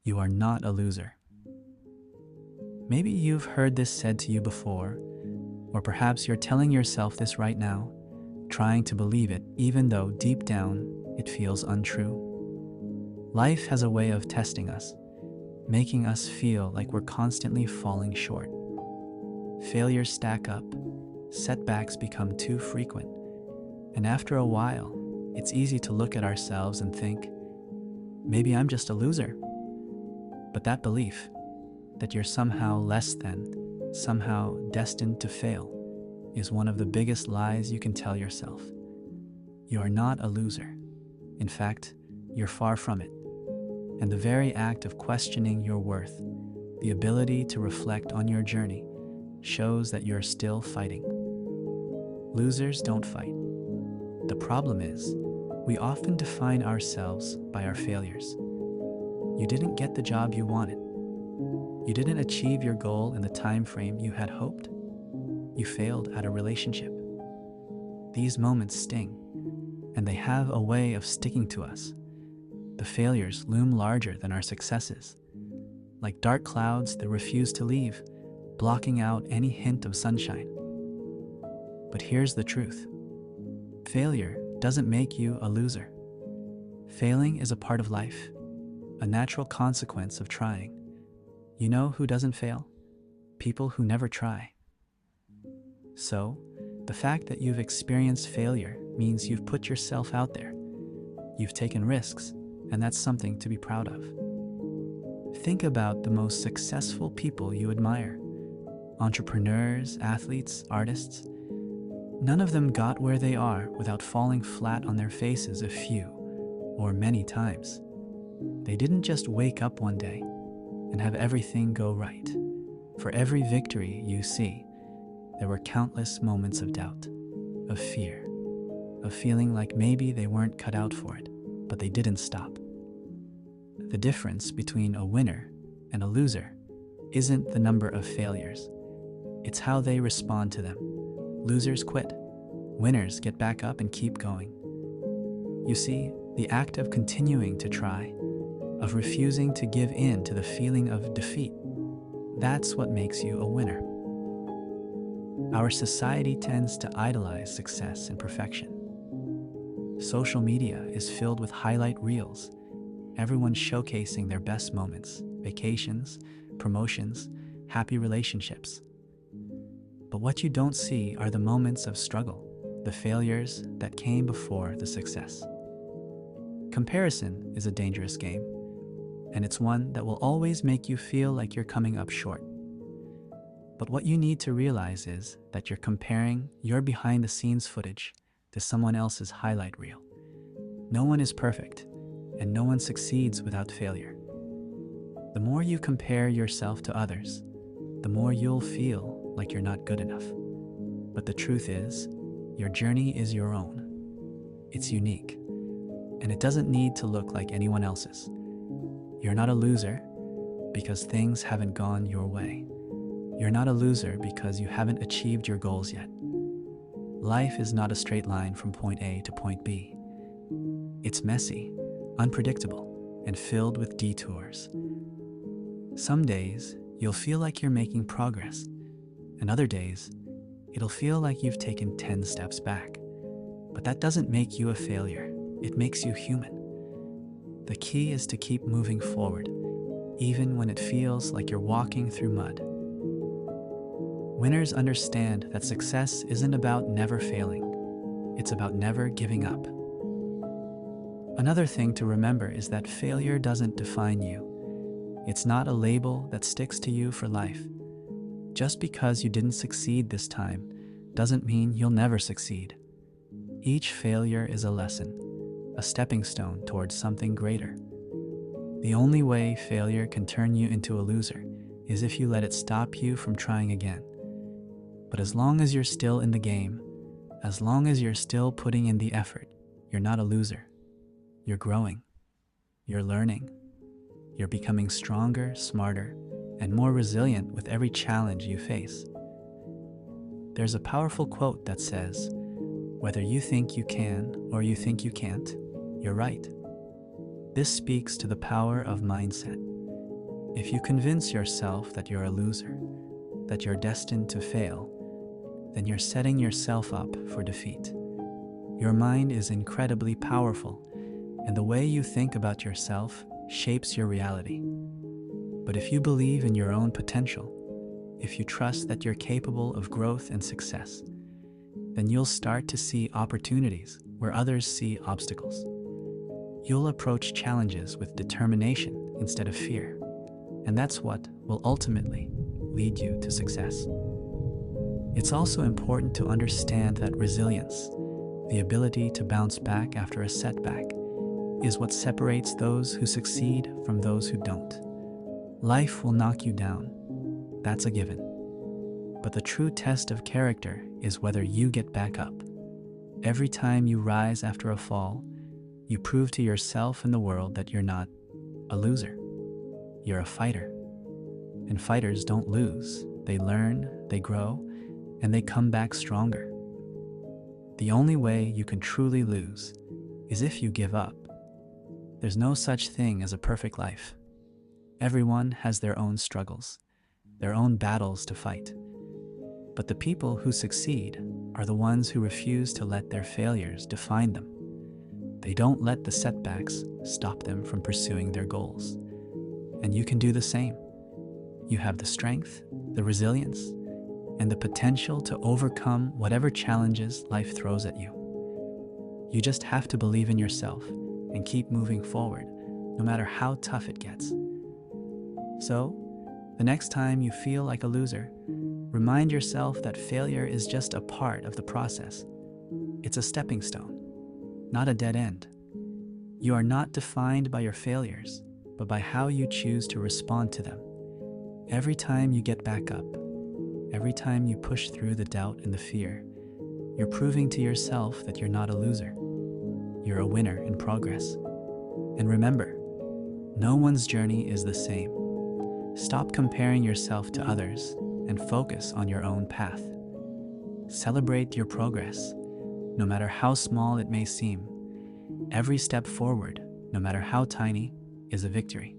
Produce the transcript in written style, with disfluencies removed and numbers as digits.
You are not a loser. Maybe you've heard this said to you before, or perhaps you're telling yourself this right now, trying to believe it even though deep down it feels untrue. Life has a way of testing us, making us feel like we're constantly falling short. Failures stack up, setbacks become too frequent, and after a while, it's easy to look at ourselves and think, maybe I'm just a loser. But that belief, that you're somehow less than, somehow destined to fail, is one of the biggest lies you can tell yourself. You are not a loser. In fact, you're far from it. And the very act of questioning your worth, the ability to reflect on your journey, shows that you're still fighting. Losers don't fight. The problem is, we often define ourselves by our failures. You didn't get the job you wanted. You didn't achieve your goal in the time frame you had hoped. You failed at a relationship. These moments sting, and they have a way of sticking to us. The failures loom larger than our successes, like dark clouds that refuse to leave, blocking out any hint of sunshine. But here's the truth. Failure doesn't make you a loser. Failing is a part of life, a natural consequence of trying. You know who doesn't fail? People who never try. So, the fact that you've experienced failure means you've put yourself out there. You've taken risks, and that's something to be proud of. Think about the most successful people you admire. Entrepreneurs, athletes, artists. None of them got where they are without falling flat on their faces a few, or many times. They didn't just wake up one day and have everything go right. For every victory you see, there were countless moments of doubt, of fear, of feeling like maybe they weren't cut out for it, but they didn't stop. The difference between a winner and a loser isn't the number of failures. It's how they respond to them. Losers quit. Winners get back up and keep going. You see, the act of continuing to try, of refusing to give in to the feeling of defeat, that's what makes you a winner. Our society tends to idolize success and perfection. Social media is filled with highlight reels, everyone showcasing their best moments, vacations, promotions, happy relationships. But what you don't see are the moments of struggle, the failures that came before the success. Comparison is a dangerous game, and it's one that will always make you feel like you're coming up short. But what you need to realize is that you're comparing your behind-the-scenes footage to someone else's highlight reel. No one is perfect, and no one succeeds without failure. The more you compare yourself to others, the more you'll feel like you're not good enough. But the truth is, your journey is your own. It's unique, and it doesn't need to look like anyone else's. You're not a loser because things haven't gone your way. You're not a loser because you haven't achieved your goals yet. Life is not a straight line from point A to point B. It's messy, unpredictable, and filled with detours. Some days, you'll feel like you're making progress, and other days, it'll feel like you've taken 10 steps back. But that doesn't make you a failure. It makes you human. The key is to keep moving forward, even when it feels like you're walking through mud. Winners understand that success isn't about never failing. It's about never giving up. Another thing to remember is that failure doesn't define you. It's not a label that sticks to you for life. Just because you didn't succeed this time doesn't mean you'll never succeed. Each failure is a lesson, a stepping stone towards something greater. The only way failure can turn you into a loser is if you let it stop you from trying again. But as long as you're still in the game, as long as you're still putting in the effort, you're not a loser. You're growing. You're learning. You're becoming stronger, smarter, and more resilient with every challenge you face. There's a powerful quote that says, "Whether you think you can or you think you can't, you're right." This speaks to the power of mindset. If you convince yourself that you're a loser, that you're destined to fail, then you're setting yourself up for defeat. Your mind is incredibly powerful, and the way you think about yourself shapes your reality. But if you believe in your own potential, if you trust that you're capable of growth and success, then you'll start to see opportunities where others see obstacles. You'll approach challenges with determination instead of fear, and that's what will ultimately lead you to success. It's also important to understand that resilience, the ability to bounce back after a setback, is what separates those who succeed from those who don't. Life will knock you down, that's a given. But the true test of character is whether you get back up. Every time you rise after a fall, you prove to yourself and the world that you're not a loser. You're a fighter. And fighters don't lose. They learn, they grow, and they come back stronger. The only way you can truly lose is if you give up. There's no such thing as a perfect life. Everyone has their own struggles, their own battles to fight. But the people who succeed are the ones who refuse to let their failures define them. They don't let the setbacks stop them from pursuing their goals. And you can do the same. You have the strength, the resilience, and the potential to overcome whatever challenges life throws at you. You just have to believe in yourself and keep moving forward, no matter how tough it gets. So, the next time you feel like a loser, remind yourself that failure is just a part of the process. It's a stepping stone, not a dead end. You are not defined by your failures, but by how you choose to respond to them. Every time you get back up, every time you push through the doubt and the fear, you're proving to yourself that you're not a loser. You're a winner in progress. And remember, no one's journey is the same. Stop comparing yourself to others and focus on your own path. Celebrate your progress, no matter how small it may seem. Every step forward, no matter how tiny, is a victory.